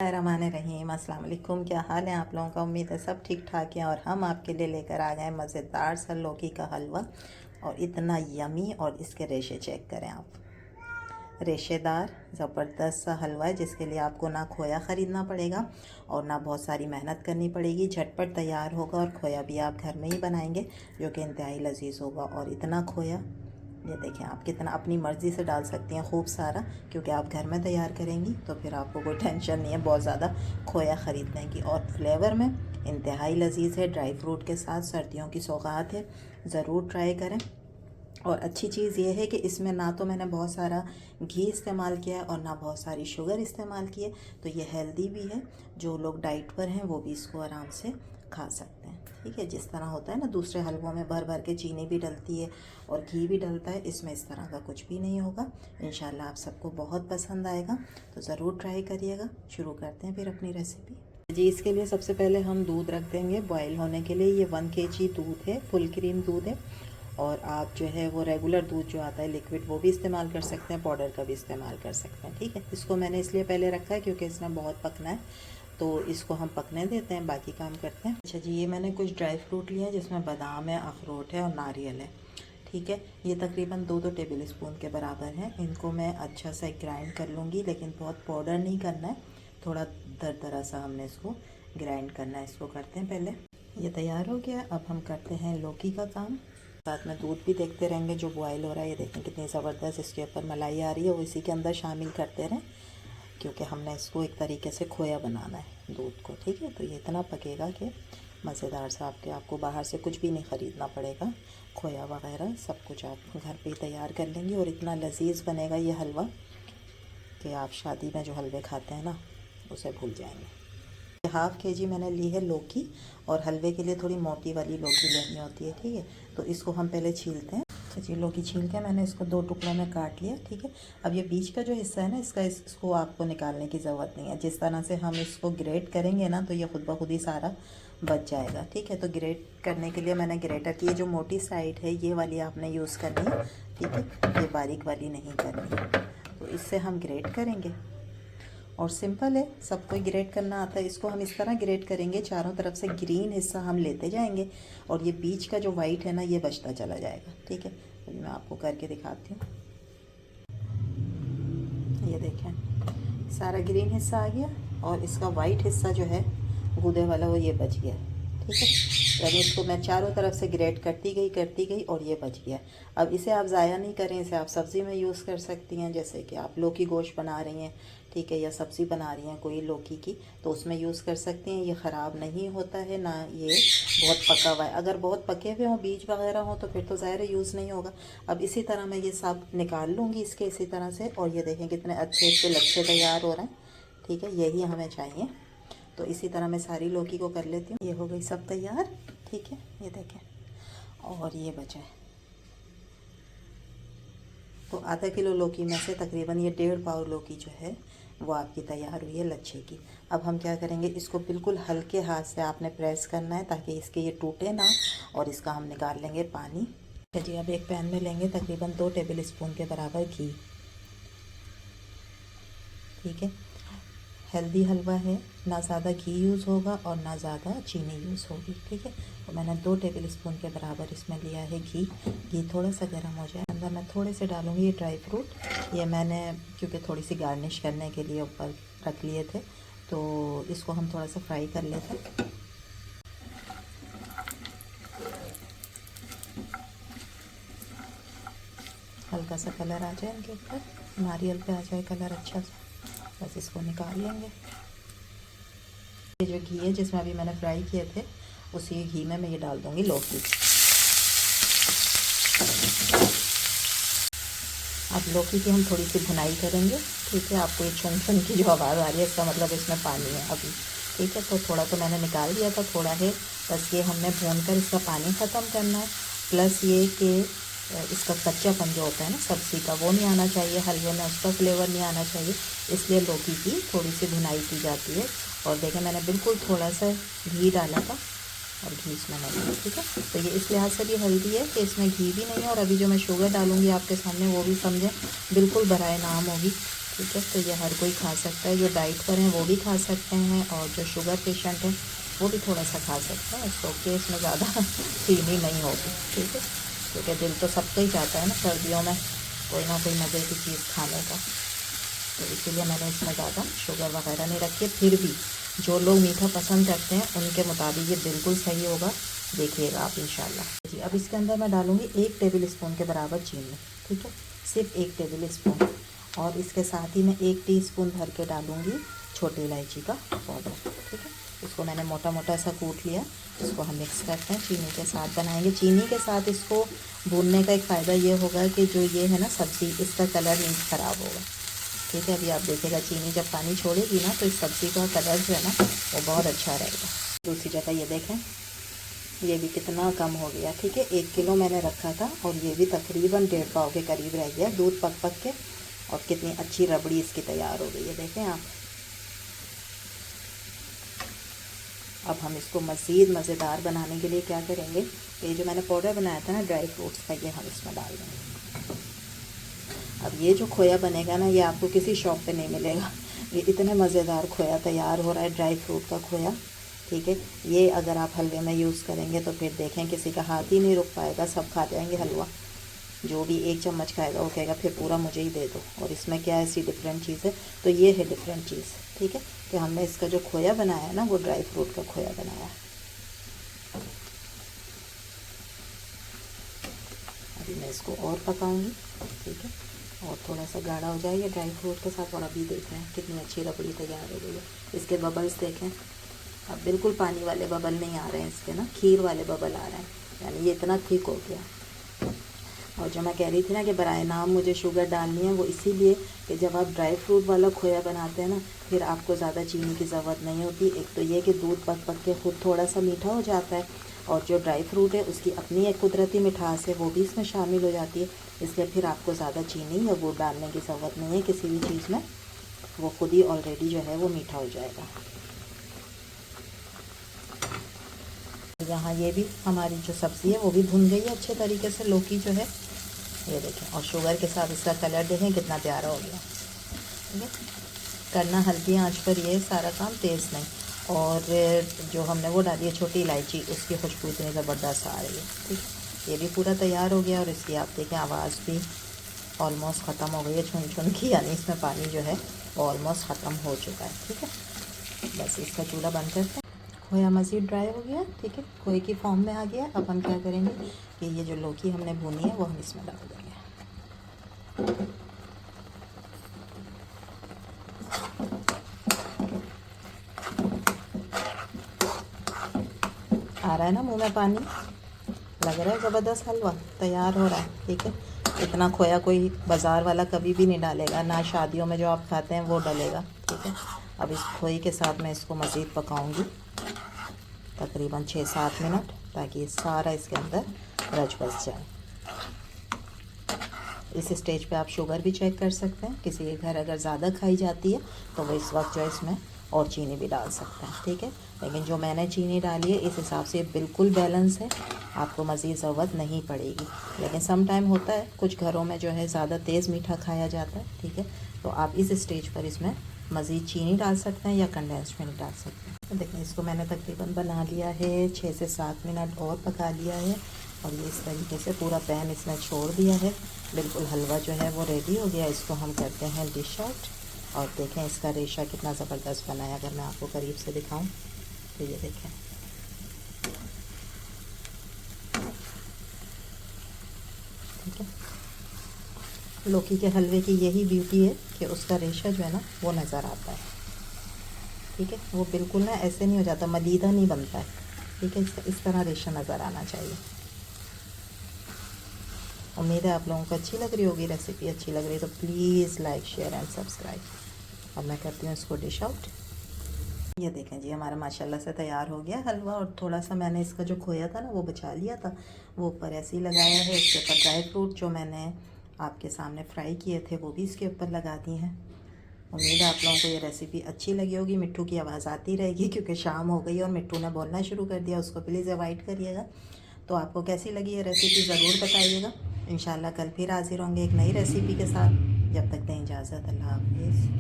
रहीम अस्सलाम वालेकुम। क्या हाल है आप लोगों का? उम्मीद है सब ठीक ठाक है। और हम आपके लिए लेकर आ गए मज़ेदार सा लौकी का हलवा, और इतना यमी। और इसके रेशे चेक करें आप, रेशेदार ज़बरदस्त सा हलवा है, जिसके लिए आपको ना खोया ख़रीदना पड़ेगा और ना बहुत सारी मेहनत करनी पड़ेगी। झटपट तैयार होगा, और खोया भी आप घर में ही बनाएंगे, जो कि इंतहाई लजीज होगा। और इतना खोया, ये देखें, आप कितना अपनी मर्ज़ी से डाल सकती हैं, खूब सारा, क्योंकि आप घर में तैयार करेंगी तो फिर आपको कोई टेंशन नहीं है बहुत ज़्यादा खोया ख़रीदने की। और फ्लेवर में इंतहाई लजीज है, ड्राई फ्रूट के साथ, सर्दियों की सौगात है, ज़रूर ट्राई करें। और अच्छी चीज़ ये है कि इसमें ना तो मैंने बहुत सारा घी इस्तेमाल किया है और ना बहुत सारी शुगर इस्तेमाल की है, तो ये हेल्दी भी है। जो लोग डाइट पर हैं वो भी इसको आराम से खा सकते हैं। ठीक है, जिस तरह होता है ना दूसरे हलवों में भर भर के चीनी भी डलती है और घी भी डलता है, इसमें इस तरह का कुछ भी नहीं होगा। इंशाल्लाह आप सबको बहुत पसंद आएगा, तो ज़रूर ट्राई करिएगा। शुरू करते हैं फिर अपनी रेसिपी जी। इसके लिए सबसे पहले हम दूध रख देंगे बॉयल होने के लिए। ये 1 kg दूध है, फुल क्रीम दूध है। और आप जो है वो रेगुलर दूध जो आता है लिक्विड, वो भी इस्तेमाल कर सकते हैं, पाउडर का भी इस्तेमाल कर सकते हैं। ठीक है, इसको मैंने इसलिए पहले रखा है क्योंकि इसमें बहुत पकना है, तो इसको हम पकने देते हैं, बाकी काम करते हैं। अच्छा जी, ये मैंने कुछ ड्राई फ्रूट लिए हैं, जिसमें बादाम है, अखरोट है और नारियल है। ठीक है, ये तकरीबन 2-2 टेबल स्पून के बराबर हैं। इनको मैं अच्छा सा ग्राइंड कर लूँगी, लेकिन बहुत पाउडर नहीं करना है, थोड़ा दरदरा सा हमने इसको ग्राइंड करना है। इसको करते हैं पहले। ये तैयार हो गया, अब हम करते हैं लौकी का काम। साथ में दूध भी देखते रहेंगे जो बॉयल हो रहा है। ये देखें कितनी ज़बरदस्त इसके ऊपर मलाई आ रही है, वो इसी के अंदर शामिल करते रहें, क्योंकि हमने इसको एक तरीके से खोया बनाना है दूध को। ठीक है, तो ये इतना पकेगा कि मज़ेदार सा, आपको बाहर से कुछ भी नहीं ख़रीदना पड़ेगा, खोया वगैरह सब कुछ आप घर पे तैयार कर लेंगे। और इतना लजीज बनेगा ये हलवा कि आप शादी में जो हलवे खाते हैं ना, उसे भूल जाएंगे। 1/2 kg मैंने ली है लौकी, और हलवे के लिए थोड़ी मोटी वाली लौकी लेनी होती है। ठीक है, तो इसको हम पहले छीलते हैं। अच्छा जी, लौकी छील के मैंने इसको 2 टुकड़ों में काट लिया। ठीक है, अब ये बीच का जो हिस्सा है ना, इसको आपको निकालने की ज़रूरत नहीं है। जिस तरह से हम इसको ग्रेट करेंगे ना, तो ये खुद ब खुद ही सारा बच जाएगा। ठीक है, तो ग्रेट करने के लिए मैंने ग्रेटर की, ये जो मोटी साइड है ये वाली आपने यूज़ करनी है। ठीक है, ये बारीक वाली नहीं करनी है, तो इससे हम ग्रेट करेंगे। और सिंपल है, सबको ग्रेट करना आता है। इसको हम इस तरह ग्रेट करेंगे, चारों तरफ से ग्रीन हिस्सा हम लेते जाएंगे, और ये बीच का जो वाइट है ना, ये बचता चला जाएगा। ठीक है, तो मैं आपको करके दिखाती हूँ। ये देखें, सारा ग्रीन हिस्सा आ गया, और इसका वाइट हिस्सा जो है गूदे वाला, वो ये बच गया। ठीक है, यानी इसको मैं चारों तरफ से ग्रेट करती गई और ये बच गया। अब इसे आप ज़ाया नहीं करें, इसे आप सब्ज़ी में यूज़ कर सकती हैं। जैसे कि आप लौकी गोश्त बना रही हैं, ठीक है, या सब्ज़ी बना रही हैं कोई लौकी की, तो उसमें यूज़ कर सकती हैं। ये ख़राब नहीं होता है, ना ये बहुत पका हुआ है। अगर बहुत पके हुए हों, बीज वगैरह हों, तो फिर तो ज़ाहिर यूज़ नहीं होगा। अब इसी तरह मैं ये सब निकाल लूँगी इसके, इसी तरह से। और ये देखें कितने अच्छे इसके लच्छे तैयार हो रहे हैं। ठीक है, यही हमें चाहिए। तो इसी तरह मैं सारी लौकी को कर लेती हूँ। ये हो गई सब तैयार। ठीक है, ये देखें, और ये बचा है। तो आधा किलो लौकी में से तकरीबन ये 1.5 पाव लौकी जो है वो आपकी तैयार हुई है लच्छे की। अब हम क्या करेंगे, इसको बिल्कुल हल्के हाथ से आपने प्रेस करना है, ताकि इसके ये टूटे ना। और इसका हम निकाल लेंगे पानी। जी, अब एक पैन में लेंगे तकरीबन 2 टेबल स्पून के बराबर घी। ठीक है, हेल्दी हलवा है, ना ज़्यादा घी यूज़ होगा और ना ज़्यादा चीनी यूज़ होगी। ठीक है, तो मैंने 2 टेबल स्पून के बराबर इसमें लिया है घी। घी थोड़ा सा गर्म हो जाए, अंदर मैं थोड़े से डालूँगी ये ड्राई फ्रूट। ये मैंने क्योंकि थोड़ी सी गार्निश करने के लिए ऊपर रख लिए थे, तो इसको हम थोड़ा सा फ्राई कर लेते हैं। हल्का सा कलर आ जाए इनके ऊपर, नारियल पे आ जाए कलर अच्छा सा, बस इसको निकाल लेंगे। ये जो घी है जिसमें अभी मैंने फ्राई किए थे, उसी घी में मैं ये डाल दूँगी लौकी। अब लौकी की हम थोड़ी सी भुनाई करेंगे। ठीक है, आपको ये छुन छुन की जो आवाज़ आ रही है, इसका मतलब इसमें पानी है अभी। ठीक है, तो थोड़ा तो मैंने निकाल दिया था, थोड़ा है, बस ये हमने भून कर इसका पानी ख़त्म करना है। प्लस ये कि इसका कच्चापन जो होता है ना सब्ज़ी का, वो नहीं आना चाहिए हलवे में, उसका फ्लेवर नहीं आना चाहिए, इसलिए लौकी की थोड़ी सी भुनाई की जाती है। और देखें, मैंने बिल्कुल थोड़ा सा घी डाला था, और घी इसमें नहीं है। ठीक है, तो ये इस लिहाज से भी हेल्दी है कि इसमें घी भी नहीं है, और अभी जो मैं शुगर डालूँगी आपके सामने, वो भी समझें बिल्कुल बराए नाम होगी। ठीक है। तो ये हर कोई खा सकता है, जो डाइट पर हैं वो भी खा सकते हैं, और जो शुगर पेशेंट हैं वो भी थोड़ा सा खा सकते हैं। इसको कि इसमें ज़्यादा चीनी नहीं होगी, ठीक है, क्योंकि दिल तो सबका ही चाहता है ना सर्दियों में कोई ना कोई मज़े की चीज़ खाने का। तो इसीलिए मैंने इसमें ज़्यादा शुगर वगैरह नहीं रखी है। फिर भी जो लोग मीठा पसंद करते हैं उनके मुताबिक ये बिल्कुल सही होगा, देखिएगा आप इंशाल्लाह जी। अब इसके अंदर मैं डालूँगी 1 टेबल स्पून के बराबर चीनी, ठीक है, सिर्फ 1 टेबल स्पून। और इसके साथ ही मैं 1 टीस्पून भर के डालूँगी छोटी इलायची का पाउडर, ठीक है। इसको मैंने मोटा मोटा सा कूट लिया। इसको हम मिक्स करते हैं, चीनी के साथ बनाएंगे। चीनी के साथ इसको भूनने का एक फ़ायदा ये होगा कि जो ये है ना सब्ज़ी, इसका कलर नहीं ख़राब होगा, ठीक है। अभी आप देखिएगा चीनी जब पानी छोड़ेगी ना तो इस सब्ज़ी का कलर जो है ना वो बहुत अच्छा रहेगा। दूसरी जगह ये देखें, ये भी कितना कम हो गया, ठीक है। 1 किलो मैंने रखा था और ये भी तकरीबन 1.5 पाव के करीब रह गया दूध पक पक के। और कितनी अच्छी रबड़ी इसकी तैयार हो गई है, देखें आप। अब हम इसको मज़ीद मज़ेदार बनाने के लिए क्या करेंगे, ये जो मैंने पाउडर बनाया था ना ड्राई फ्रूट्स का, ये हम इसमें डाल देंगे। अब ये जो खोया बनेगा ना ये आपको किसी शॉप पे नहीं मिलेगा। ये इतने मज़ेदार खोया तैयार हो रहा है, ड्राई फ्रूट का खोया, ठीक है। ये अगर आप हलवे में यूज़ करेंगे तो फिर देखें किसी का हाथ ही नहीं रुक पाएगा, सब खा जाएंगे हलवा। जो भी 1 चम्मच खाएगा वो कहेगा फिर पूरा मुझे ही दे दो। और इसमें क्या ऐसी डिफरेंट चीज़ है, तो ये है डिफरेंट चीज़, ठीक है। तो हमने इसका जो खोया बनाया है ना वो ड्राई फ्रूट का खोया बनाया है। अभी मैं इसको और पकाऊंगी, ठीक है, और थोड़ा सा गाढ़ा हो जाएगा ड्राई फ्रूट के साथ। और अभी देख रहे हैं कितनी अच्छी रबड़ी तैयार हो गई है। इसके बबल्स देखें, अब बिल्कुल पानी वाले बबल नहीं आ रहे हैं इसके ना, खीर वाले बबल आ रहे हैं, यानी ये इतना थिक हो गया। और जो मैं कह रही थी ना कि बराए नाम मुझे शुगर डालनी है, वो इसीलिए कि जब आप ड्राई फ्रूट वाला खोया बनाते हैं ना फिर आपको ज़्यादा चीनी की ज़रूरत नहीं होती। एक तो ये कि दूध पक पक के खुद थोड़ा सा मीठा हो जाता है, और जो ड्राई फ्रूट है उसकी अपनी एक कुदरती मिठास है, वो भी इसमें शामिल हो जाती है। इसलिए फिर आपको ज़्यादा चीनी या गुड़ डालने की ज़रूरत नहीं है किसी भी चीज़ में, वो खुद ही ऑलरेडी जो है वो मीठा हो जाएगा। यहाँ ये भी हमारी जो सब्ज़ी है वो भी भुन गई है अच्छे तरीके से, लौकी जो है ये देखें। और शुगर के साथ इसका कलर देखें कितना प्यारा हो गया, ठीक है। करना हल्की आंच पर ये सारा काम, तेज़ नहीं। और जो हमने वो डाली है छोटी इलायची, उसकी खुशबू इतनी ज़बरदस्त आ रही है, ठीक है। ये भी पूरा तैयार हो गया और इसकी आप देखें आवाज़ भी ऑलमोस्ट ख़त्म हो गई है, छुन छुन की, यानी इसमें पानी जो है वो ऑलमोस्ट ख़त्म हो चुका है, ठीक है। बस इसका चूल्हा बंद करते हैं। खोया मज़ीद ड्राई हो गया, ठीक है, खोए की फॉर्म में आ गया। अब हम क्या करेंगे कि ये जो लौकी हमने भुनी है वो हम इसमें डाल देंगे। आ रहा है ना मुंह में पानी, लग रहा है ज़बरदस्त हलवा तैयार हो रहा है, ठीक है। इतना खोया कोई बाज़ार वाला कभी भी नहीं डालेगा, ना शादियों में जो आप खाते हैं वो डालेगा, ठीक है। अब इस खोए के साथ मैं इसको मज़ीद पकाऊंगी तकरीबन 6-7 मिनट, ताकि सारा इसके अंदर रच बस जाए। इस स्टेज पे आप शुगर भी चेक कर सकते हैं, किसी के घर अगर ज़्यादा खाई जाती है तो वो इस वक्त जो है इसमें और चीनी भी डाल सकते हैं, ठीक है। लेकिन जो मैंने चीनी डाली है इस हिसाब से बिल्कुल बैलेंस है, आपको मज़ीद ज़रूरत नहीं पड़ेगी। लेकिन सम टाइम होता है कुछ घरों में जो है ज़्यादा तेज़ मीठा खाया जाता है, ठीक है, तो आप इस स्टेज पर इसमें मज़ीद चीनी डाल सकते हैं या कंडेंस्ड मिल्क डाल सकते हैं। तो देखिए इसको मैंने तकरीबन बना लिया है, 6 से 7 मिनट और पका लिया है। और ये इस तरीके से पूरा पैन इसने छोड़ दिया है, बिल्कुल हलवा जो है वो रेडी हो गया। इसको हम करते हैं डिश आउट, और देखें इसका रेशा कितना ज़बरदस्त बना है। अगर मैं आपको करीब से दिखाऊं तो ये देखें, ठीक है। लौकी के हलवे की यही ब्यूटी है कि उसका रेशा जो है ना वो नज़र आता है, ठीक है। वो बिल्कुल ना ऐसे नहीं हो जाता, मलीदा नहीं बनता है, ठीक है। इस तरह रेशा नज़र आना चाहिए। उम्मीद है आप लोगों को अच्छी लग रही होगी, रेसिपी अच्छी लग रही है तो please like share and subscribe. अब मैं करती हूँ इसको डिश आउट। ये देखें जी हमारा माशाल्लाह से तैयार हो गया हलवा। और थोड़ा सा मैंने इसका जो खोया था ना वो बचा लिया था, वो ऊपर ऐसे ही लगाया है। इसके ऊपर ड्राई फ्रूट जो मैंने आपके सामने फ्राई किए थे वो भी इसके ऊपर लगा दिए हैं। उम्मीद है आप लोगों को ये रेसिपी अच्छी लगी होगी। मिट्टू की आवाज़ आती रहेगी क्योंकि शाम हो गई और मिट्टू ने बोलना शुरू कर दिया, उसको प्लीज़ अवॉइड करिएगा। तो आपको कैसी लगी ये रेसिपी ज़रूर बताइएगा। इंशाल्लाह कल फिर हाज़िर होंगे एक नई रेसिपी के साथ। जब तक दें इजाज़त, अल्लाह हाफिज़।